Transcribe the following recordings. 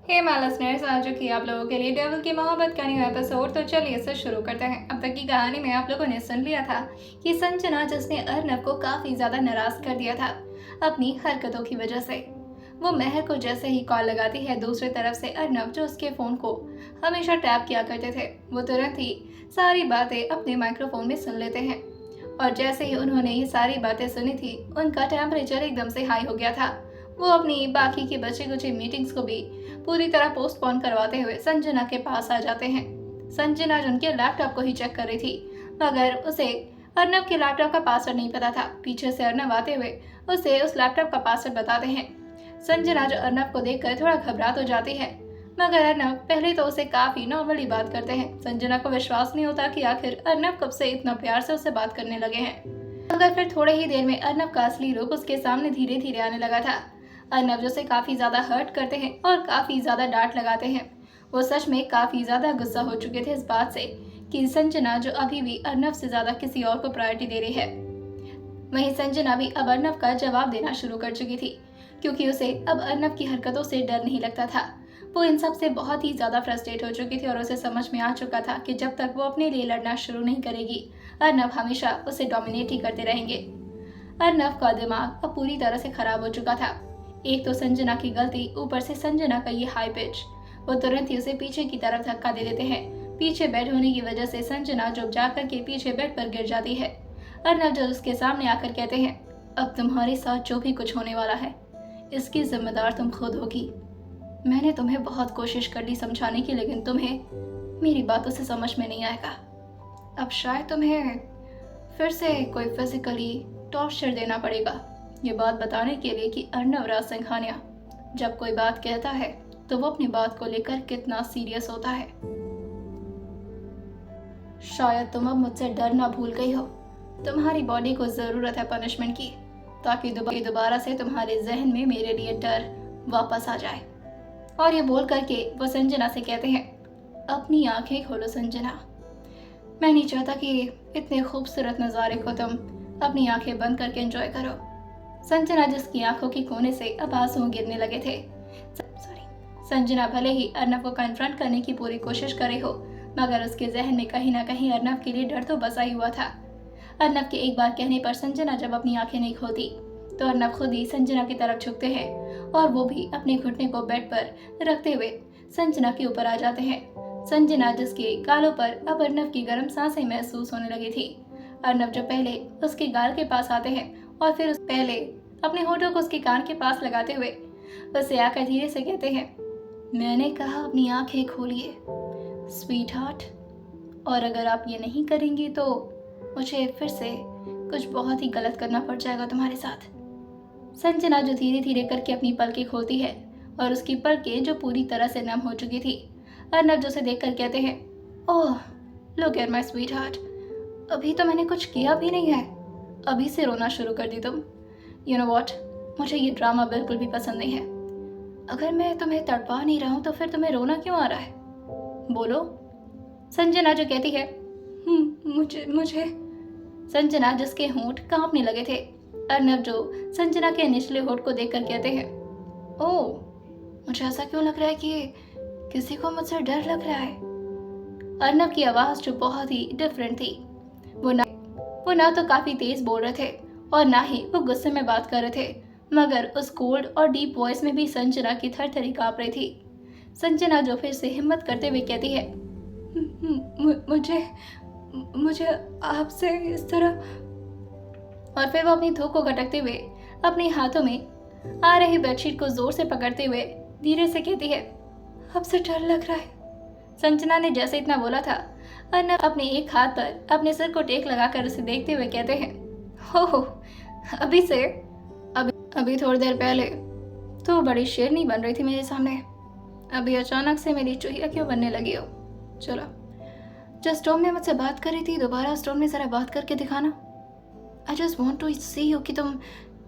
Hey my listeners, आज जो कि आप लोगों के लिए डेविल की मोहब्बत का न्यू एपिसोड। तो चलिए इसे शुरू करते हैं। अब तक की कहानी में आप लोगों ने सुन लिया था कि संजना जिसने अर्नब को काफी ज्यादा नाराज कर दिया था अपनी हरकतों की वजह से, वो महर को जैसे ही कॉल लगाती है, दूसरी तरफ से अर्नब जो उसके फोन को हमेशा टैप किया करते थे, वो तुरंत ही सारी बातें अपने माइक्रोफोन में सुन लेते हैं। और जैसे ही उन्होंने ये सारी बातें सुनी थी, उनका टेम्परेचर एकदम से हाई हो गया था। वो अपनी बाकी की बची कुची मीटिंग्स को भी पूरी तरह पोस्टपोन करवाते हुए संजना के पास आ जाते हैं। संजना जो उनके लैपटॉप को ही चेक कर रही थी, मगर उसे अर्नब के लैपटॉप का पासवर्ड नहीं पता था। पीछे से अर्नब आते हुए उसे उस लैपटॉप का पासवर्ड बताते हैं। संजना जो अर्नब को देखकर थोड़ा घबरा तो जाती है, मगर अर्नब पहले तो उसे काफी नॉर्मली बात करते हैं। संजना को विश्वास नहीं होता कि आखिर अर्नब कब से इतना प्यार से उससे बात करने लगे हैं। मगर फिर थोड़े ही देर में अर्नब का असली रूप उसके सामने धीरे धीरे आने लगा था। अर्नब जो से काफी ज्यादा हर्ट करते हैं और काफी ज्यादा डांट लगाते हैं। वो सच में काफी ज्यादा गुस्सा हो चुके थे इस बात से कि संजना जो अभी भी अर्नब से ज्यादा किसी और को प्रायोरिटी दे रही है। वहीं संजना भी अब अर्नब का जवाब देना शुरू कर चुकी थी, क्योंकि उसे अब अर्नब की हरकतों से डर नहीं लगता था। वो इन सब से बहुत ही ज्यादा फ्रस्ट्रेट हो चुकी थी और उसे समझ में आ चुका था कि जब तक वो अपने लिए लड़ना शुरू नहीं करेगी, अर्नब हमेशा उसे डोमिनेट ही करते रहेंगे। अर्नब का दिमाग अब पूरी तरह से खराब हो चुका था। एक तो संजना की गलती, ऊपर से संजना का ये हाई पिच। वो तुरंत ही उसे पीछे की तरफ धक्का दे देते हैं। पीछे बेड होने की वजह से संजना जो जाकर के पीछे बेड पर गिर जाती है। अर्नब जो उसके सामने आकर कहते हैं, अब तुम्हारे साथ जो भी कुछ होने वाला है, इसकी जिम्मेदार तुम खुद होगी। मैंने तुम्हें बहुत कोशिश कर ली समझाने की, लेकिन तुम्हें मेरी बातों से समझ में नहीं आएगा। अब शायद तुम्हें फिर से कोई फिजिकली टॉर्चर देना पड़ेगा, ये बात बताने के लिए कि अर्नब राज सिंघानिया जब कोई बात कहता है तो वो अपनी बात को लेकर कितना सीरियस होता है। शायद तुम अब मुझसे डरना भूल गई हो। तुम्हारी बॉडी को जरूरत है पनिशमेंट की, ताकि दोबारा से तुम्हारे जहन में मेरे लिए डर वापस आ जाए। और ये बोल करके वो संजना से कहते हैं, अपनी आंखें खोलो संजना। मैं नहीं चाहता कि इतने खूबसूरत नज़ारे को तुम अपनी आंखें बंद करके एंजॉय करो। संजना जिसकी आंखों के कोने से अब आंसू गिरने लगे थे। संजना भले ही अर्नब को कन्फ्रंट करने की पूरी कोशिश करे हो, मगर उसके जहन में कहीं ना कहीं अर्नब के लिए डर तो बसा ही हुआ था। अर्नब के एक बार कहने पर संजना जब अपनी आंखें नहीं खोलती, तो अर्नब खुद ही संजना की तरफ झुकते हैं और वो भी अपने घुटने को बेड पर रखते हुए संजना के ऊपर आ जाते हैं। संजना जिसके गालों पर अब अर्नब की गर्म सांसें महसूस होने लगी थी। अर्नब जो पहले उसके गाल के पास आते हैं और फिर उस पहले अपने होठों को उसके कान के पास लगाते हुए उसे आकर धीरे से कहते हैं, मैंने कहा अपनी आंखें खोलिए स्वीट हार्ट, और अगर आप ये नहीं करेंगी तो मुझे फिर से कुछ बहुत ही गलत करना पड़ जाएगा तुम्हारे साथ। संजना जो धीरे धीरे करके अपनी पलकें खोलती है और उसकी पलकें जो पूरी तरह से नम हो चुकी थी। अर्नब जो उसे देखकर कहते हैं, oh look at my sweet heart, अभी तो मैंने कुछ किया भी नहीं है, अभी से रोना शुरू कर दी तुम। यू नो व्हाट, मुझे ये ड्रामा बिल्कुल भी पसंद नहीं है। अगर मैं तुम्हें तड़पा नहीं रहा हूँ तो फिर तुम्हें रोना क्यों आ रहा है, बोलो। संजना जो कहती है, मुझे संजना जिसके होंठ कांपने लगे थे। अर्नब जो संजना के निचले होंठ को देखकर कहते हैं, ओह मुझे ऐसा क्यों लग रहा है कि किसी को मुझसे डर लग रहा है। अर्नब की आवाज जो बहुत ही डिफरेंट थी, वो ना तो काफी तेज बोल रहे थे और ना ही वो गुस्से में बात कर रहे थे, मगर उस कोल्ड और डीप वॉइस में भी संजना की थरथरी कांप रही थी। संजना जो फिर से हिम्मत करते हुए कहती है, मुझे मुझे आपसे इस तरह, और फिर वो अपनी धूप को घटकते हुए अपने हाथों में आ रही बेडशीट को जोर से पकड़ते हुए धीरे से कहती है, आपसे डर लग रहा है। संजना ने जैसे इतना बोला था, अर्नब अपने एक हाथ पर अपने सिर को टेक लगाकर उसे देखते हुए कहते हैं, हो अभी से अभी थोड़ी देर पहले तो बड़ी शेरनी बन रही थी मेरे सामने, अभी अचानक से मेरी चूहिया क्यों बनने लगी हो। चलो, जिस टोन में मुझसे बात कर रही थी, दोबारा उस टोन में जरा बात करके दिखाना। I just want to see you कि तुम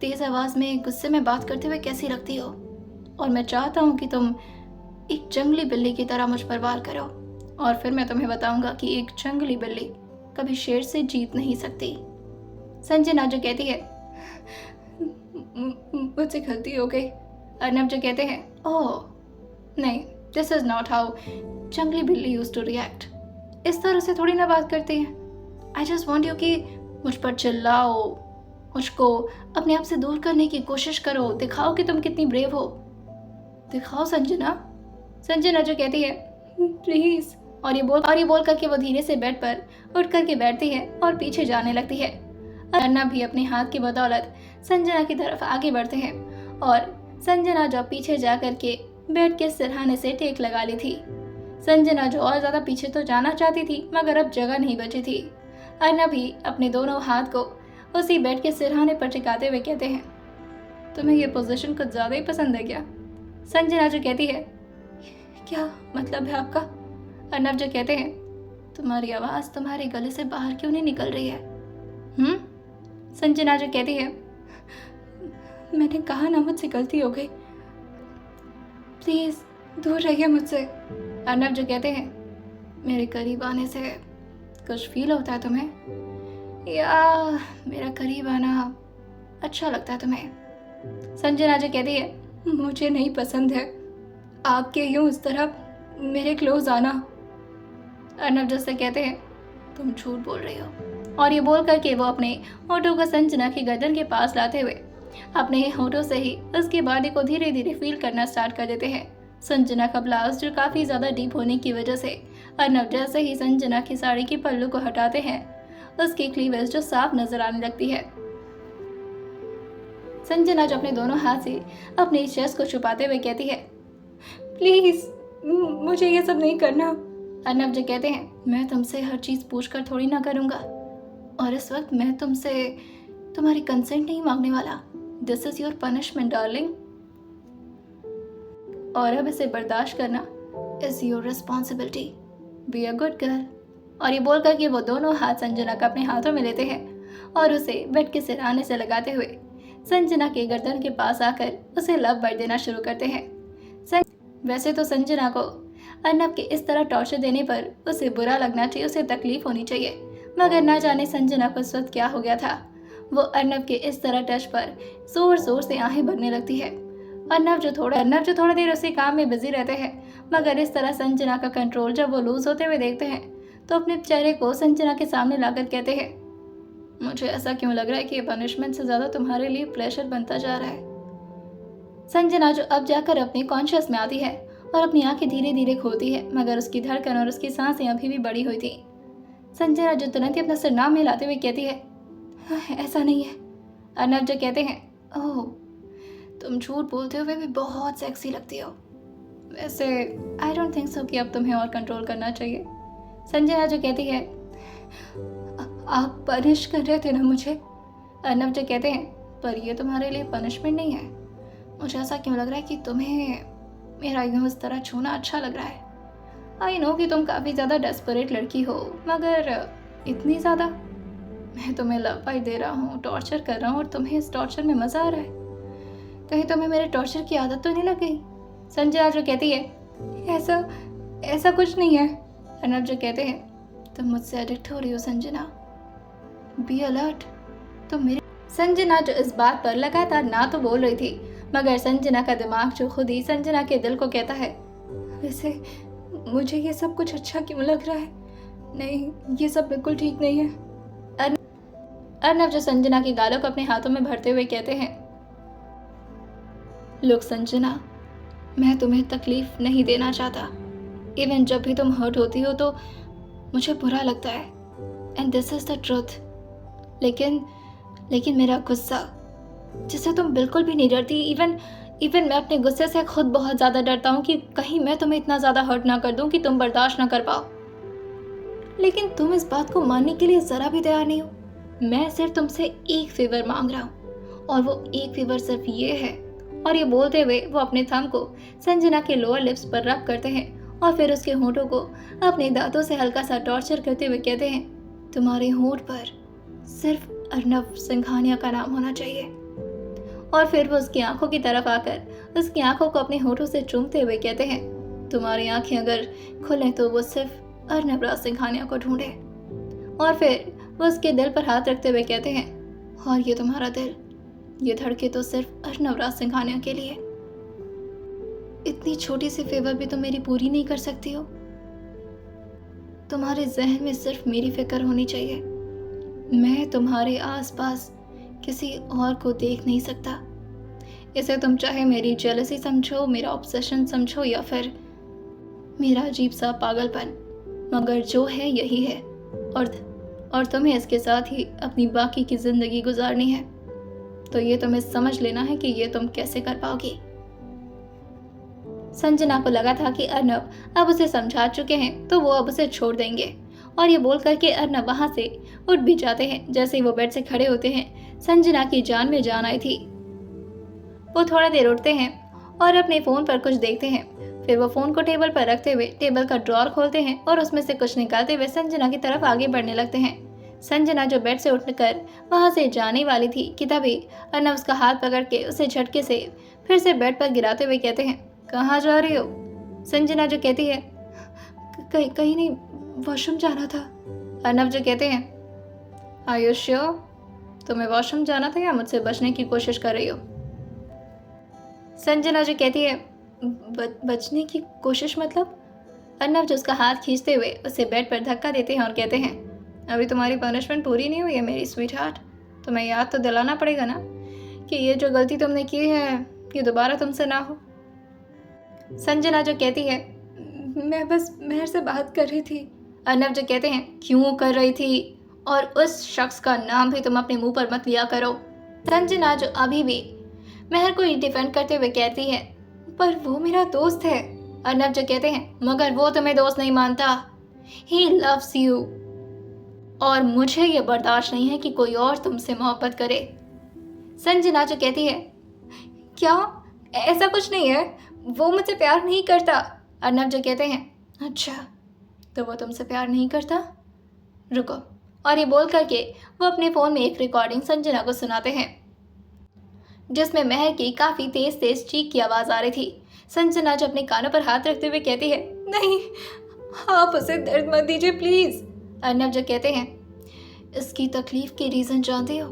तेज आवाज में गुस्से में बात करते हुए कैसी लगती हो, और मैं चाहता हूँ कि तुम एक जंगली बिल्ली की तरह मुझ पर वार करो, और फिर मैं तुम्हें बताऊंगा कि एक जंगली बिल्ली कभी शेर से जीत नहीं सकती। संजना जो कहती है, मुझसे गलती हो गई। अर्नब जो कहते हैं, ओह नहीं, दिस इज नॉट हाउ जंगली बिल्ली यूज टू रिएक्ट। इस तरह से थोड़ी ना बात करती हैं। आई जस्ट वॉन्ट यू कि मुझ पर चिल्लाओ, मुझको अपने आप से दूर करने की कोशिश करो, दिखाओ कि तुम कितनी ब्रेव हो। दिखाओ संजना। संजना जो कहती है प्लीज, और ये बोल करके वो धीरे से बेड पर उठ करके बैठती है और पीछे जाने लगती है। अन्ना भी अपने हाथ की बदौलत संजना की तरफ आगे बढ़ते हैं और संजना जो पीछे जा करके बेड के सिरहाने से टेक लगा ली थी। संजना जो और ज्यादा पीछे तो जाना चाहती थी मगर अब जगह नहीं बची थी। अन्ना भी अपने दोनों हाथ को उसी बेड के सिरहाने पर टिकाते हुए कहते हैं तुम्हें ये पोजीशन कुछ ज्यादा ही पसंद है क्या? संजना जो कहती है क्या मतलब है आपका? अर्नब जो कहते हैं तुम्हारी आवाज तुम्हारे गले से बाहर क्यों नहीं निकल रही है? संजना जो कहती है मैंने कहा ना मुझसे गलती हो गई, प्लीज दूर रहिए मुझसे। अर्नब जो कहते हैं मेरे करीब आने से कुछ फील होता है तुम्हें, या मेरा करीब आना अच्छा लगता है तुम्हें? संजना जो कहती है मुझे नहीं पसंद है आपके यूं इस तरह मेरे क्लोज आना। अर्नब जैसे कहते हैं तुम झूठ बोल रही हो, और ये बोल करके वो अपने होठों को संजना की गर्दन के पास लाते हुए अपने होठों से ही उसके बॉडी को धीरे धीरे फील करना स्टार्ट कर देते हैं। संजना का ब्लाउज जो काफी ज्यादा डीप होने की वजह से अर्नब जैसे ही संजना की साड़ी के पल्लू को हटाते हैं उसकी क्लीवेज जो साफ नजर आने लगती है। संजना जो अपने दोनों हाथ से अपने चेस्ट को छुपाते हुए कहती है प्लीज मुझे ये सब नहीं करना। अर्नब जो कहते हैं मैं तुमसे हर चीज पूछकर थोड़ी ना करूंगा, और इस वक्त मैं तुमसे तुम्हारी कंसेंट नहीं मांगने वाला। This is your punishment darling, और अब इसे बर्दाश्त करना is your responsibility. Be a good girl. और ये बोल करके वो दोनों हाथ संजना का अपने हाथों में लेते हैं और उसे बेड के सिरहाने से लगाते हुए संजना के गर्दन के पास आकर उसे लव बाइट देना शुरू करते हैं। वैसे तो संजना को अर्नब के इस तरह टॉर्चर देने पर उसे बुरा लगना चाहिए, उसे तकलीफ होनी चाहिए, मगर ना जाने संजना को इस वक्त क्या हो गया था। वो अर्नब के इस तरह टच पर जोर जोर से आहें भरने लगती है। अर्नब जो थोड़ा देर उसी काम में बिजी रहते हैं, मगर इस तरह संजना का कंट्रोल जब वो लूज होते हुए देखते हैं तो अपने चेहरे को संजना के सामने लाकर कहते हैं मुझे ऐसा क्यों लग रहा है कि ये पनिशमेंट से ज्यादा तुम्हारे लिए प्लेजर बनता जा रहा है। संजना जो अब जाकर अपने कॉन्शियस में आती है और अपनी आंखें धीरे धीरे खोलती है, मगर उसकी धड़कन और उसकी सांसें अभी भी बढ़ी हुई थी। संजना जो तुरंत ही अपना सिर नाम मिलाते हुए कहती है ऐसा नहीं है। अर्नब जो कहते हैं ओह तुम झूठ बोलते हुए भी बहुत सेक्सी लगती हो। वैसे आई डोंट थिंक सो कि अब तुम्हें और कंट्रोल करना चाहिए। संजना जो कहती है आप पनिश कर रहे थे ना मुझे। अर्नब जो कहते हैं पर ये तुम्हारे लिए पनिशमेंट नहीं है। मुझे ऐसा क्यों लग रहा है कि तुम्हें मेरा यूं इस तरह छूना अच्छा लग रहा है। आई नो कि तुम काफ़ी ज़्यादा डेस्परेट लड़की हो, मगर इतनी ज़्यादा? मैं तुम्हें लव बाइट दे रहा हूँ, टॉर्चर कर रहा हूँ, और तुम्हें इस टॉर्चर में मज़ा आ रहा है। कहीं तुम्हें मेरे टॉर्चर की आदत तो नहीं लग गई? संजना जो कहती है ऐसा कुछ नहीं है। अर्नब जो कहते हैं तुम मुझसे एडिक्ट हो रही हो संजना, बी अलर्ट। तुम मेरे संजना जो इस बात पर लगातार ना तो बोल रही थी, मगर संजना का दिमाग जो खुद ही संजना के दिल को कहता है वैसे मुझे ये सब कुछ अच्छा क्यों लग रहा है? नहीं, ये सब बिल्कुल ठीक नहीं है। अर्नब जो संजना के गालों को अपने हाथों में भरते हुए कहते हैं लुक संजना, मैं तुम्हें तकलीफ नहीं देना चाहता। इवन जब भी तुम हर्ट होती हो तो मुझे बुरा लगता है, and this is the truth. लेकिन मेरा गुस्सा, जिससे तुम बिल्कुल भी नहीं डरती, इवन मैं अपने गुस्से से खुद बहुत ज़्यादा डरता हूँ कि कहीं मैं तुम्हें इतना ज़्यादा हर्ट ना कर दूँ कि तुम बर्दाश्त ना कर पाओ। लेकिन तुम इस बात को मानने के लिए ज़रा भी तैयार नहीं हो। मैं सिर्फ तुमसे एक फेवर मांग रहा हूँ, और वो एक फेवर सिर्फ ये है। और ये बोलते हुए वो अपने थंब को संजना के लोअर लिप्स पर रब करते हैं और फिर उसके होंठों को अपने दांतों से हल्का सा टॉर्चर करते हुए कहते हैं तुम्हारे होंठ पर सिर्फ अर्नब सिंघानिया का नाम होना चाहिए। और फिर वो उसकी आंखों की तरफ आकर उसकी आंखों को अपने होठों से चूमते हुए कहते हैं तुम्हारी आंखें अगर खुलें तो वो सिर्फ अर्नब राज सिंघानिया को ढूंढे। और फिर वो उसके दिल पर हाथ रखते हुए कहते हैं और ये तुम्हारा दिल, ये धड़के तो सिर्फ अर्नब राज सिंघानिया के लिए। इतनी छोटी सी फेवर भी तुम मेरी पूरी नहीं कर सकती हो? तुम्हारे जहन में सिर्फ मेरी फिक्र होनी चाहिए। मैं तुम्हारे आसपास किसी और को देख नहीं सकता। इसे तुम चाहे मेरी जेलसी समझो, मेरा ऑब्सेशन समझो, या फिर मेरा अजीब सा पागलपन, मगर जो है यही है। और तुम्हें इसके साथ ही अपनी बाकी की जिंदगी गुजारनी है। तो ये तुम्हें समझ लेना है कि ये तुम कैसे कर पाओगी। संजना को लगा था कि अर्नब अब उसे समझा चुके हैं तो वो अब उसे छोड़ देंगे, और ये बोल करके अर्नब वहां से उठ भी जाते हैं। जैसे ही वो बेड से खड़े होते हैं, संजना की जान में जान आई थी। वो थोड़ा देर उठते हैं और अपने फोन पर कुछ देखते हैं। फिर वो फोन को टेबल पर रखते हुए टेबल का ड्रॉर खोलते हैं और उसमें से कुछ निकालते हुए संजना की तरफ आगे बढ़ने लगते हैं। संजना जो बेड से उठकर वहां से जाने वाली थी कि तभी अर्नब उसका हाथ पकड़ के उसे झटके से फिर से बेड पर गिराते हुए कहते हैं, कहाँ जा रही हो? संजना जो कहती है, कहीं नहीं, वॉशरूम जाना था। अर्नब जो कहते हैं, आर यू श्योर? तुम्हें वॉशरूम जाना था या मुझसे बचने की कोशिश कर रही हो? संजना जो कहती है, बचने की कोशिश मतलब? अर्नब जो उसका हाथ खींचते हुए उसे बेड पर धक्का देते हैं और कहते हैं, अभी तुम्हारी पनिशमेंट पूरी नहीं हुई है मेरी स्वीट हार्ट। तुम्हें याद तो दिलाना पड़ेगा ना कि ये जो गलती तुमने की है ये दोबारा तुमसे ना हो। संजना जो कहती है, मैं बस मेहर से बात कर रही थी। अर्नब जो कहते हैं, क्यों कर रही थी? और उस शख्स का नाम भी तुम अपने मुंह पर मत लिया करो। संजना जो अभी भी मेहर को डिफेंड करते हुए कहती है, पर वो मेरा दोस्त है। अर्नब जो कहते हैं, मगर वो तुम्हें दोस्त नहीं मानता। ही लव्स यू, और मुझे ये बर्दाश्त नहीं है कि कोई और तुमसे मोहब्बत करे। संजना जो कहती है, क्या? ऐसा कुछ नहीं है, वो मुझसे प्यार नहीं करता। अर्नब जो कहते हैं, अच्छा तो वो तुमसे प्यार नहीं करता? रुको। और ये बोल करके वो अपने फ़ोन में एक रिकॉर्डिंग संजना को सुनाते हैं जिसमें मेहर की काफ़ी तेज तेज चीख की आवाज़ आ रही थी। संजना जो अपने कानों पर हाथ रखते हुए कहती है, नहीं, आप उसे दर्द मत दीजिए प्लीज़। अर्नब जो कहते हैं, इसकी तकलीफ की रीज़न जानते हो?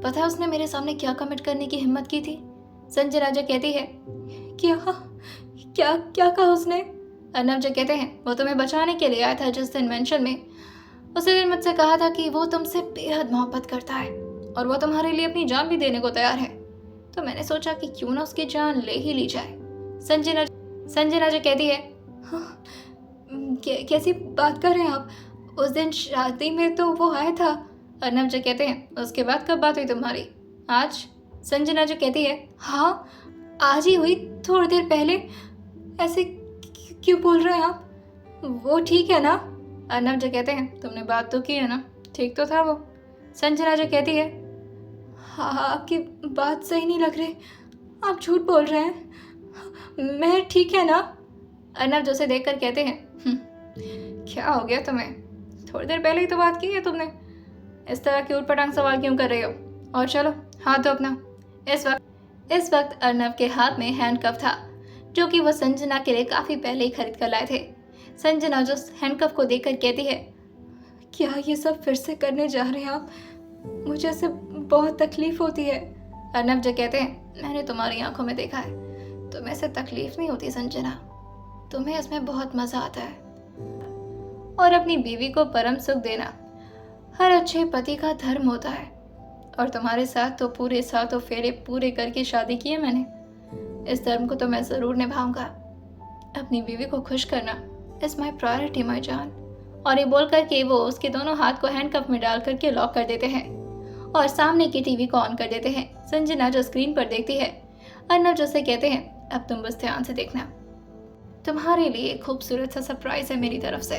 पता है उसने मेरे सामने क्या कमिट करने की हिम्मत की थी? संजना जो कहती है, क्या क्या क्या कहा उसने? अर्नब जो कहते हैं, वो तुम्हें बचाने के लिए आया था जिस दिन मेंशन में। उसी दिन मुझसे कहा था कि वो तुमसे बेहद मोहब्बत करता है और वो तुम्हारे लिए अपनी जान भी देने को तैयार है। तो मैंने सोचा कि क्यों ना उसकी जान ले ही ली जाए। संजना जो कहती है, हाँ, कैसी बात कर रहे हैं आप? उस दिन शादी में तो वो आया था। अर्नब जो कहते हैं, उसके बाद कब बात हुई तुम्हारी? आज? संजना जो कहती है, हाँ आज ही हुई, थोड़ी देर पहले। ऐसे क्यों बोल रहे हैं आप? वो ठीक है ना? अर्नब जो कहते हैं, तुमने बात तो की है ना? ठीक तो था वो। संजना जो कहती है, हाँ आपकी बात सही नहीं लग रही, आप झूठ बोल रहे हैं। मैं ठीक है ना? अर्नब जो से देख कर कहते हैं, क्या हो गया तुम्हें? थोड़ी देर पहले ही तो बात की है तुमने, इस तरह के उटपटांग सवाल क्यों कर रहे हो? और चलो हाथ दो अपना। इस वक्त अर्नब के हाथ में हैंडकफ था जो कि वो संजना के लिए काफ़ी पहले ही खरीद कर लाए थे। संजना जो हैंडकफ को देखकर कहती है, क्या ये सब फिर से करने जा रहे हैं आप? मुझे इससे बहुत तकलीफ होती है। अर्नब जो कहते हैं, मैंने तुम्हारी आंखों में देखा है, तुम्हें इससे तकलीफ नहीं होती संजना, तुम्हें इसमें बहुत मज़ा आता है। और अपनी बीवी को परम सुख देना हर अच्छे पति का धर्म होता है। और तुम्हारे साथ तो पूरे 7 फेरे पूरे करके शादी की है मैंने। इस धर्म को तो मैं ज़रूर निभाऊंगा। अपनी बीवी को खुश करना इज़ माई प्रायोरिटी माई जान। और ये बोल करके वो उसके दोनों हाथ को हैंडकफ में डाल करके लॉक कर देते हैं और सामने की टीवी को ऑन कर देते हैं। संजना जो स्क्रीन पर देखती है, अर्नब जो से कहते हैं, अब तुम बस ध्यान से देखना, तुम्हारे लिए खूबसूरत सा सरप्राइज है मेरी तरफ से।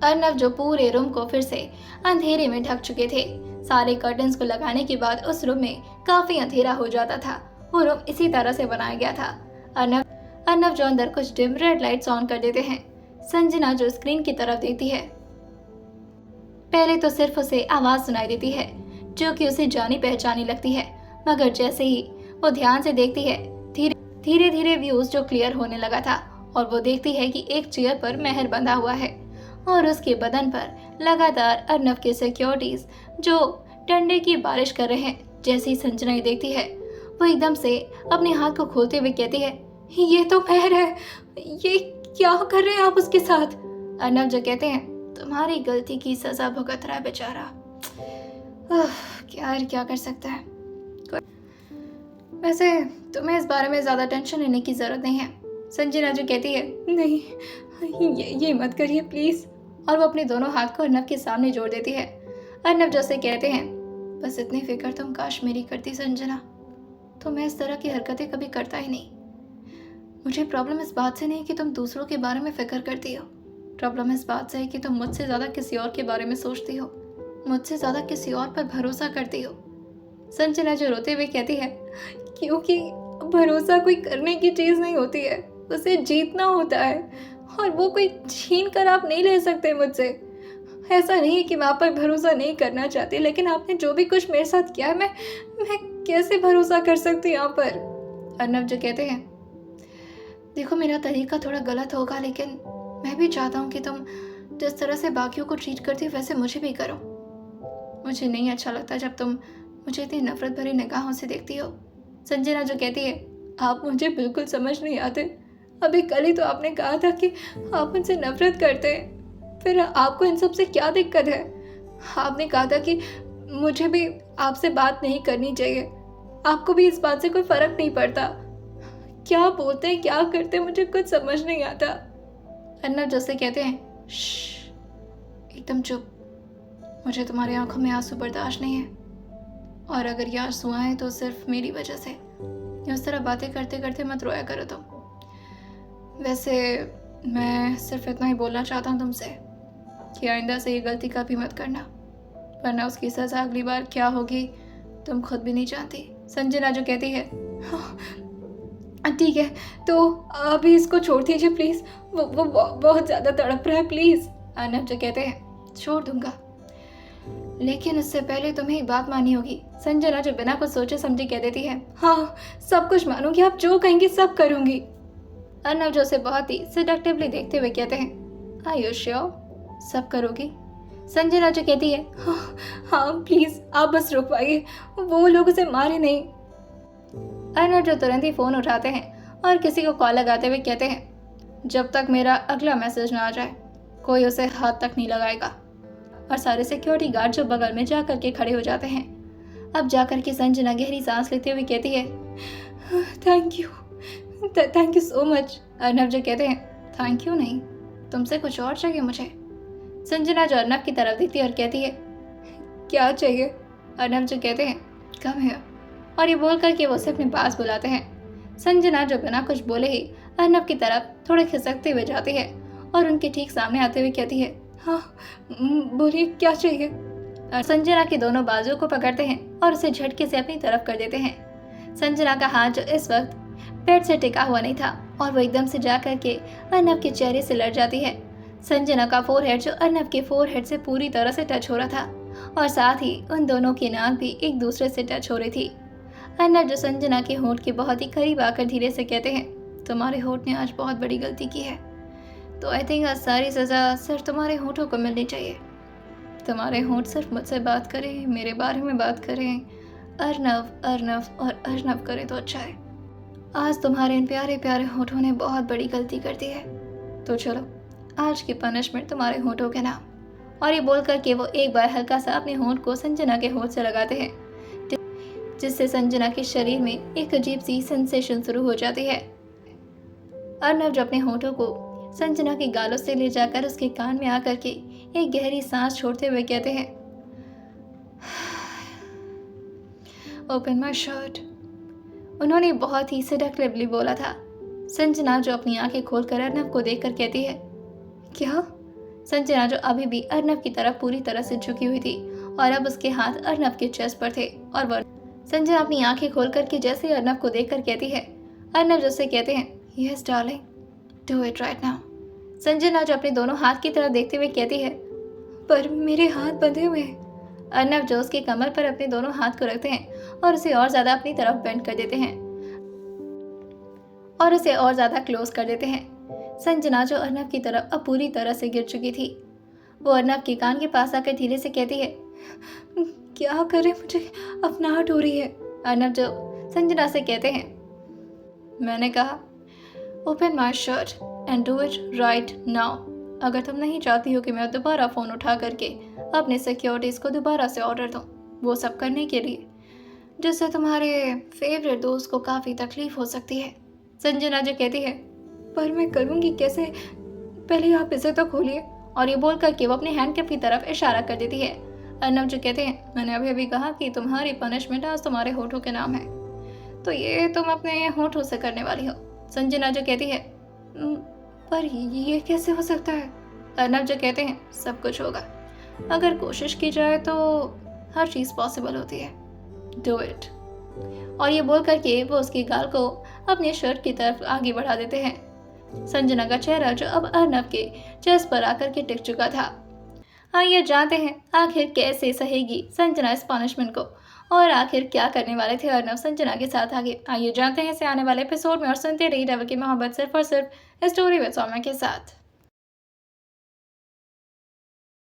अर्नब जो पूरे रूम को फिर से अंधेरे में ढक चुके थे। सारे कर्टन्स को लगाने के बाद उस रूम में काफी अंधेरा हो जाता था। वो रूम इसी तरह से बनाया गया था। अर्नब जो अंदर कुछ डिम रेड लाइट्स ऑन कर देते हैं। संजना जो स्क्रीन की तरफ देखती है, पहले तो सिर्फ उसे आवाज सुनाई देती है जो कि उसे जानी पहचानी लगती है, मगर जैसे ही वो ध्यान से देखती है, धीरे धीरे व्यूज जो क्लियर होने लगा था और वो देखती है कि एक चेयर पर मेहर बंधा हुआ है और उसके बदन पर लगातार अर्नब के सिक्योरिटीज जो डंडे की बारिश कर रहे हैं। जैसे ही संजना ये देखती है, वो एकदम से अपने हाथ को खोलते हुए कहती है, ये तो महर है, ये क्या कर रहे हैं आप उसके साथ? अर्नब जो कहते हैं तुम्हारी गलती की सजा भुगत रहा है बेचारा। यार क्या कर सकता है। वैसे तुम्हें इस बारे में ज़्यादा टेंशन लेने की ज़रूरत नहीं है। संजना जो कहती है नहीं ये मत करिए प्लीज़, और वो अपने दोनों हाथ को अर्नब के सामने जोड़ देती है। अर्नब जैसे कहते हैं बस इतनी फिक्र तुम काश मेरी करती संजना, तो मैं इस तरह की हरकतें कभी करता ही नहीं। मुझे प्रॉब्लम इस बात से नहीं कि तुम दूसरों के बारे में फिक्र करती हो, प्रॉब्लम इस बात से है कि तुम मुझसे ज़्यादा किसी और के बारे में सोचती हो, मुझसे ज़्यादा किसी और पर भरोसा करती हो। संजना जो रोते हुए कहती है क्योंकि भरोसा कोई करने की चीज़ नहीं होती है, उसे जीतना होता है, और वो कोई छीन कर आप नहीं ले सकते मुझसे। ऐसा नहीं है कि मैं आप पर भरोसा नहीं करना चाहती, लेकिन आपने जो भी कुछ मेरे साथ किया है मैं कैसे भरोसा कर सकती यहाँ पर। अर्नब जो कहते हैं देखो मेरा तरीका थोड़ा गलत होगा, लेकिन मैं भी चाहता हूँ कि तुम जिस तरह से बाकियों को ट्रीट करती हो वैसे मुझे भी करो। मुझे नहीं अच्छा लगता जब तुम मुझे इतनी नफरत भरी निगाहों से देखती हो। संजना जो कहती है आप मुझे बिल्कुल समझ नहीं आते। अभी कल ही तो आपने कहा था कि आप मुझसे नफरत करते हैं, फिर आपको इन सब से क्या दिक्कत है? आपने कहा था कि मुझे भी आपसे बात नहीं करनी चाहिए, आपको भी इस बात से कोई फर्क नहीं पड़ता। क्या बोलते हैं क्या करते हैं मुझे कुछ समझ नहीं आता। अर्नब जैसे कहते हैं एकदम चुप, मुझे तुम्हारी आंखों में आंसू बर्दाश्त नहीं है, और अगर ये आंसू आए तो सिर्फ मेरी वजह से। उस तरह बातें करते करते मत रोया करो तुम। वैसे मैं सिर्फ इतना ही बोलना चाहता हूँ तुमसे कि आइंदा से ये गलती कभी मत करना, वरना उसकी सजा अगली बार क्या होगी तुम खुद भी नहीं जानती। संजना जो कहती है ठीक है तो अभी इसको छोड़ दीजिए प्लीज़, वो बहुत ज़्यादा तड़प रहा है प्लीज़। अर्नब जो कहते हैं छोड़ दूंगा, लेकिन उससे पहले तुम्हें एक बात माननी होगी। संजना जो बिना कुछ सोचे समझे कह देती है हाँ सब कुछ मानूंगी, आप जो कहेंगी सब करूंगी। अर्नब जो उसे बहुत ही सेडक्टिवली देखते हुए कहते हैं आर यू श्योर सब करोगी? संजना जो कहती है हाँ प्लीज आप बस रुकवाइए, वो लोग उसे मारे नहीं। अर्नब जो तुरंत ही फोन उठाते हैं और किसी को कॉल लगाते हुए कहते हैं जब तक मेरा अगला मैसेज ना आ जाए कोई उसे हाथ तक नहीं लगाएगा। और सारे सिक्योरिटी गार्ड जो बगल में जा करके खड़े हो जाते हैं। अब जाकर के संजना गहरी सांस लेते हुए कहती है thank you so much. Arnab जो कहते हैं थैंक यू नहीं, तुमसे कुछ और चाहिए मुझे। संजना जो अर्नब की तरफ देखती है और कहती है क्या चाहिए? अर्नब जो कहते हैं कम है, और ये बोल करके वो उसे अपने पास बुलाते हैं। संजना जो बिना कुछ बोले ही अर्नब की तरफ थोड़े खिसकते हुए जाती है और उनके ठीक सामने आते हुए कहती है हाँ बोलिए क्या चाहिए। संजना के दोनों बाजुओं को पकड़ते हैं और उसे झटके से अपनी तरफ कर देते हैं। संजना का हाथ जो इस वक्त पेट से टिका हुआ नहीं था और वो एकदम से जा करके अर्नब के चेहरे से लड़ जाती है। संजना का फोरहेड जो अर्नब के फोरहेड से पूरी तरह से टच हो रहा था और साथ ही उन दोनों की नाक भी एक दूसरे से टच हो रही थी। अर्नब जो संजना के होंठ के बहुत ही करीब आकर धीरे से कहते हैं तुम्हारे होंठ ने आज बहुत बड़ी गलती की है, तो आई थिंक आज सारी सज़ा सिर्फ तुम्हारे होंठों को मिलनी चाहिए। तुम्हारे होंठ सिर्फ मुझसे बात करें, मेरे बारे में बात करें, अर्नब अर्नब और अर्नब करें तो अच्छा है। आज तुम्हारे इन प्यारे प्यारे होंठों ने बहुत बड़ी गलती कर दी है, तो चलो आज की पनिशमेंट तुम्हारे होंठों के नाम। और ये बोल करके वो एक बार हल्का सा अपने होंठ को संजना के होंठ से लगाते हैं, जिससे संजना के शरीर में एक अजीब सी सेंसेशन शुरू हो जाती है। अर्नब जो अपने होंठों को संजना के गालों से ले जाकर उसके कान में आकर के एक गहरी सांस छोड़ते हुए कहते हैं ओपन माय शर्ट। उन्होंने बहुत ही सेडक्टिवली बोला था। संजना जो अपनी आंखें खोलकर अर्नब को देखकर कहती है क्या? संजना जो अभी भी अर्नब की तरफ पूरी तरह से झुकी हुई थी और अब उसके हाथ अर्नब के चेस्ट पर थे और वह संजना अपनी आंखें खोल करके जैसे ही अर्नब को देखकर कहती है। अर्नब जैसे कहते हैं yes darling do it right now. Sanjana जो अपने दोनों हाथ की तरफ देखते हुए कहती है पर मेरे हाथ बंधे हुए हैं। अर्नब जो उसके कमर पर अपने दोनों हाथ को रखते हैं और उसे और ज्यादा अपनी तरफ बेंड कर देते हैं और उसे और ज्यादा क्लोज कर देते हैं। संजना जो अर्नब की तरफ अब पूरी तरह से गिर चुकी थी, वो अर्नब के कान के पास आकर धीरे से कहती है क्या करें, मुझे अपनाहट हो रही है। अर्नब जो संजना से कहते हैं मैंने कहा open my shirt and do it right now. अगर तुम नहीं चाहती हो कि मैं दोबारा फ़ोन उठा करके अपने सिक्योरिटीज़ को दोबारा से ऑर्डर दूँ, वो सब करने के लिए जिससे तुम्हारे फेवरेट दोस्त को काफ़ी तकलीफ हो सकती है। संजना जो कहती है, पर मैं करूँगी कैसे, पहले आप इसे तो खोलिए। और ये बोल करके वो अपने हैंडकप की तरफ इशारा कर देती है। अर्नब जो कहते हैं, मैंने अभी अभी कहा कि तुम्हारी पनिशमेंट आज तुम्हारे होठों के नाम है, तो ये तुम अपने होठों से करने वाली हो। संजना जो कहती है, पर ये कैसे हो सकता है?" अर्नब जो कहते हैं, सब कुछ होगा, अगर कोशिश की जाए तो हर चीज़ पॉसिबल होती है, डू इट। और ये बोल करके वो उसकी गाल को अपने शर्ट की तरफ आगे बढ़ा देते हैं। संजना का चेहरा जो अब अर्नब के चेस्ट पर आकर के टिक चुका था। आइए जानते हैं आखिर कैसे सहेगी संजना इस पनिशमेंट को, और आखिर क्या करने वाले थे अर्नब संजना के साथ आगे। आइए जानते हैं इसे आने वाले एपिसोड में, और सुनते रहिए रवि की मोहब्बत सिर्फ और सिर्फ स्टोरी विद सौम्या के साथ।